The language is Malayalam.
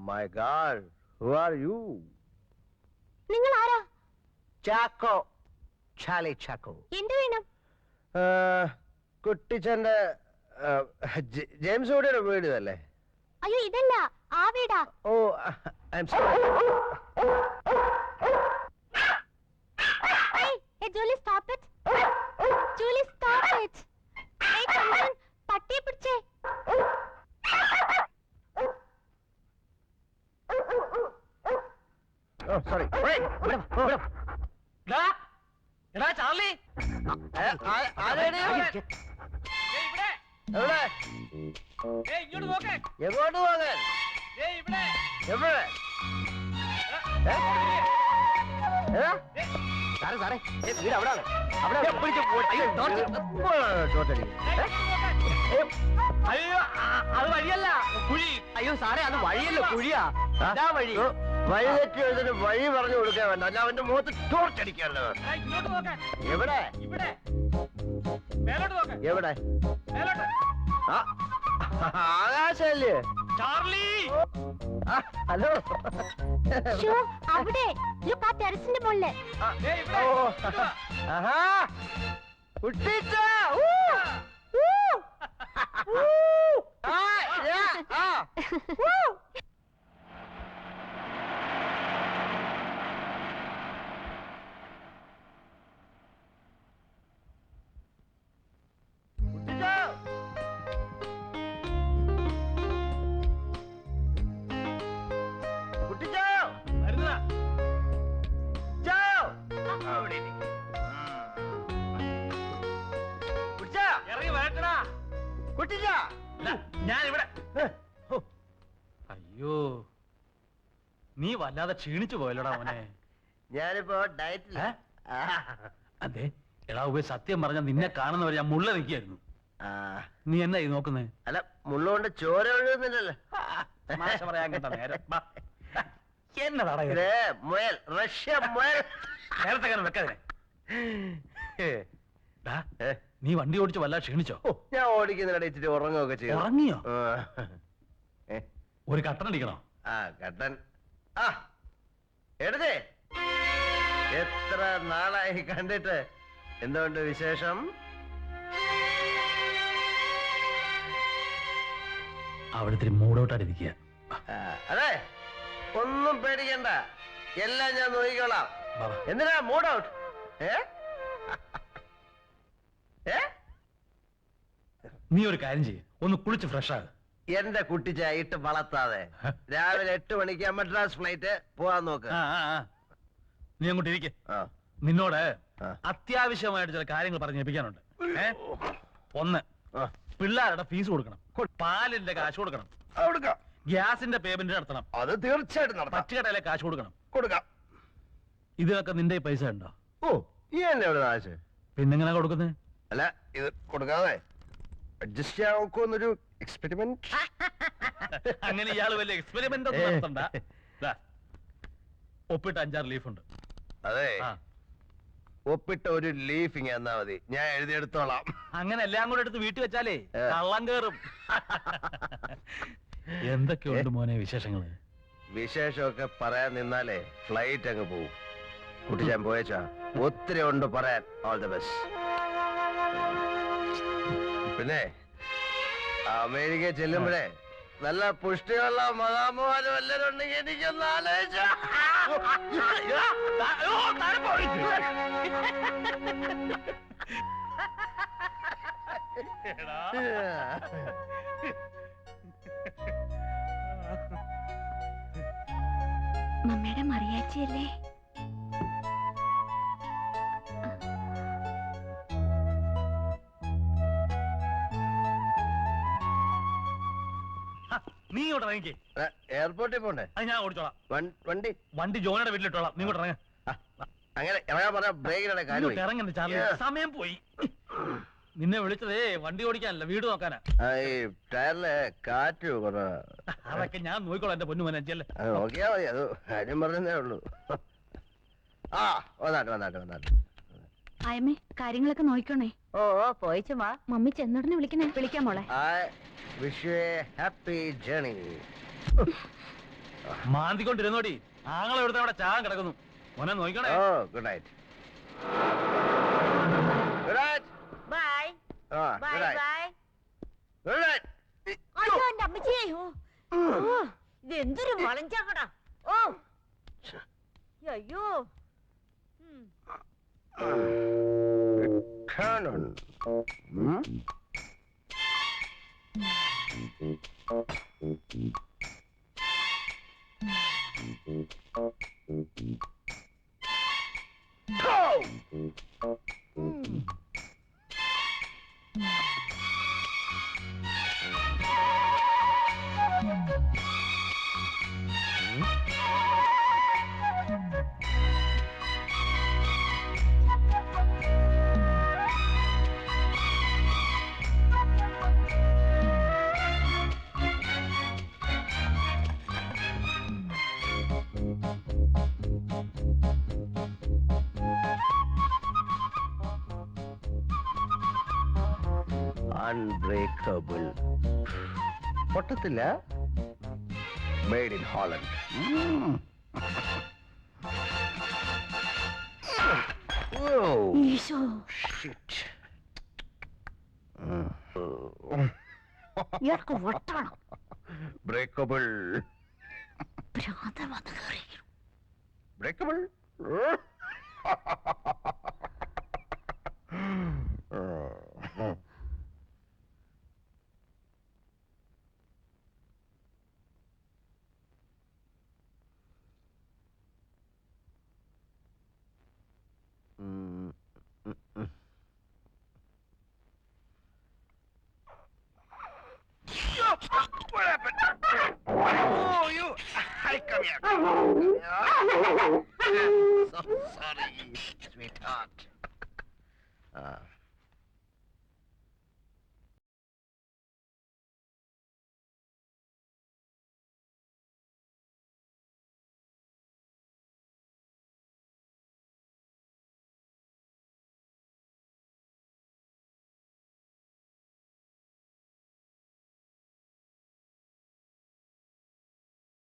My God, who are you? നിങ്ങൾ ആരാ? ചാക്കോ, ചാലി ചാക്കോ. എന്ത് വേണം? കുട്ടിച്ചന്റെ ജെയിംസ് ഓടിയുടെ വീട് അല്ലേ? അയ്യോ ഇതല്ല, ആ വീടാ. ഓ, I am sorry. Hey Julie, stop it. Julie, stop it. Hey Chandan, പട്ടിയെ പിടിച്ചേ. Oh, sorry. Wait, എടാ ചാർലി, ഇങ്ങോട്ട് നോക്കേ. എങ്ങോട്ട് പോകാൻ? ഇവിടെ എവിടെ? സാറേ വീട് അവിടെ അയ്യോ അത് വഴിയല്ല, കുഴി. അയ്യോ സാറേ, അത് വഴിയല്ല, കുഴിയാ. വഴി വഴി തെറ്റി എഴുതിട്ട് വഴി പറഞ്ഞു കൊടുക്കാൻ വേണ്ട, അല്ല അവന്റെ മുഖത്ത് ടോർച്ചടിക്കാല്ലോ. ഇങ്ങോട്ട് നോക്കേ. എവിടെ? ഇവിടെ മേലോട്ട് നോക്കേ. എവിടെ? മേലോട്ട്. ആകാശല്ലേ? Charlie, hello. അവിടെ ലുക്ക്, ആ ടെറസിന്റെ മുകളില്. ആഹാ, കുട്ടിച്ച. ഞാൻ ഇവിടെ. അയ്യോ, നീ വല്ലാതെ ക്ഷീണിച്ചു പോയല്ലോടാ മോനെ. ഞാനിപ്പോ ഡയറ്റില്ല. അതെ എടാ, സത്യം പറഞ്ഞ നിന്നെ കാണുന്നവരെ ഞാൻ മുള്ള നിൽക്കായിരുന്നു. നീ എന്നാ ഈ നോക്കുന്നേ? അല്ല, മുള്ളുകൊണ്ട് ചോര ഒഴുകുന്നില്ലല്ലോ. പറയാൻ കേട്ടോ നേരം. എന്നതാടാ മുയൽ, റഷ്യ മുയൽ. നേരത്തെ കാര്യം വെക്കാതെ. നീ വണ്ടി ഓടിച്ച് വല്ല ക്ഷീണിച്ചോ? ഞാൻ ഓടിക്കുന്നിടയിൽ ഇച്ചിരി ഉറങ്ങുകയൊക്കെ ചെയ്യും. ഉറങ്ങിയോ? ഒരു കട്ടൻ അടിക്കണോ? കട്ടൻ. എടുത്തേ, എത്ര നാളായി കണ്ടിട്ട്. എന്തുകൊണ്ട് വിശേഷം? അവിടുത്തെ മൂടോട്ടായിരിക്കുക. അതെ, ഒന്നും പേടിക്കണ്ട, എല്ലാം ഞാൻ നോക്കിക്കോളാം. എന്തിനാ മൂഡ് ഔട്ട്? നീ ഒരു കാര്യം ചെയ്യ, ഒന്ന് കുളിച്ച് ഫ്രഷ് ആകും. എന്റെ കുട്ടിച്ച ഇട്ട് വളർത്താതെ രാവിലെ 8 മണിക്ക് മദ്രാസ് ഫ്ലൈറ്റ് പോവാൻ നോക്ക്. നീ അങ്ങോട്ട് ഇരിക്കെ. നിന്നോട് അത്യാവശ്യമായിട്ട് ചില കാര്യങ്ങൾ പറഞ്ഞേൽപ്പിക്കാനുണ്ട്. ഒന്ന്, പിള്ളേരുടെ ഫീസ് കൊടുക്കണം, പാലിന്റെ കാശ് കൊടുക്കണം, ഗ്യാസിന്റെ പേയ്മെന്റ് നടത്തണം. അത് തീർച്ചയായിട്ടും നടത്താം. പച്ചുകടയിലെ കാശ് കൊടുക്കണം. കൊടുക്കാം. ഇതൊക്കെ നിന്റെ പൈസ ഉണ്ടോ? ഓ, ഈ എന്നെ എവിടെ കാശ്? പിന്നെങ്ങനെ കൊടുക്കുന്നത്? അല്ല, ഇത് കൊടുക്കാതെ അഡ്ജസ്റ്റ് ചെയ്യാൻ നോക്കുന്നൊരു എക്സ്പെരിമെന്റ്. അങ്ങനെ ഇയാൾ വലിയ എക്സ്പെരിമെന്റ് ഒന്നും നടത്തണ്ട. ഒപ്പിട്ട് 5-6 ലീഫ് ഉണ്ട്. അതെ, ഒപ്പിട്ട ഒരു ലീഫ് ഇങ്ങനെ തന്നാ മതി, ഞാൻ എഴുതിയെടുത്തോളാം. അങ്ങനെ എല്ലാം കൂടെ എടുത്ത് വീട്ടിൽ വെച്ചാലേ കള്ളം കേറും. എന്തൊക്കെയുണ്ട് മോനെ വിശേഷങ്ങള്? വിശേഷമൊക്കെ പറയാൻ നിന്നാലേ ഫ്ലൈറ്റ് അങ്ങ് പോവും. കുട്ടിച്ചാൻ പോയച്ചാ ഒത്തിരി ഉണ്ട് പറയാൻ. All the best. പിന്നെ അമേരിക്ക ചെല്ലുമ്പോഴേ നല്ല പുഷ്ടിയുള്ള മഹാമോഹനും എല്ലാരും ഉണ്ടെങ്കിൽ എനിക്കൊന്ന് ആലോചിച്ചാ. മമ്മയുടെ മറിയാച്ചിയല്ലേ? നീ ഇങ്ങോട്ട് ഇറങ്ങിക്കേ. എയർപോർട്ടിൽ പോണ്ടേ? അത് ഞാൻ ഓടിച്ചോളാം. വണ്ടി വണ്ടി ജോണിയുടെ വീട്ടിലിട്ടോളാം. നീ ഇങ്ങോട്ട് ഇറങ്ങ. അങ്ങനെ ഇറങ്ങാൻ പറഞ്ഞ ബ്രേക്കിനെ കാര്യം ഇറങ്ങണ്ട ചാർലി, സമയം പോയി. നിന്നെ വിളിച്ചതേ വണ്ടി ഓടിക്കാനല്ല, വീട് നോക്കാനാ. ഈ ടയറില് കാറ്റ് കുറവാ. അതൊക്കെ ഞാൻ നോക്കിക്കോളാം എന്റെ പൊന്നു മനസ്സിലല്ലേ. നോക്കിയാ മതി, അത് കാര്യം പറഞ്ഞതേ ഉള്ളൂ. ആ വന്നാട്ടെ. ആയമ്മേ, കാര്യങ്ങളൊക്കെ നോക്കണേ. ഓ പോയിച്ചുമാ. മമ്മി ചെന്നോടനെ വിളിക്കണേ. വിളിക്കാം മോളെ. I wish you a happy journey. മാന്തിക്കൊണ്ടിരുന്നോടി, ആങ്ങളെ എടുത്ത് അവിടെ ചാകാൻ കിടക്കുന്നു. മോനെ നോക്കണേ. Oh, good night. Good night. Bye Good bye night. Bye. Good night. അയ്യോ എന്റെ അമ്മച്ചിയെ. ഓ ഇത് എന്തൊരു വളഞ്ചാക്കടാ. ഓ അയ്യോ. Cannon. Hmm? Unbreakable. പൊട്ടത്തില്ല. Made in Holland. Whoa. Isho, Shit. ഇയാൾക്ക് വട്ടാണ്. Breakable. ഭ്രാന്തൻ വന്ന് കയറി. Breakable. What happened? Oh, you! I come here. So sorry, sweetheart.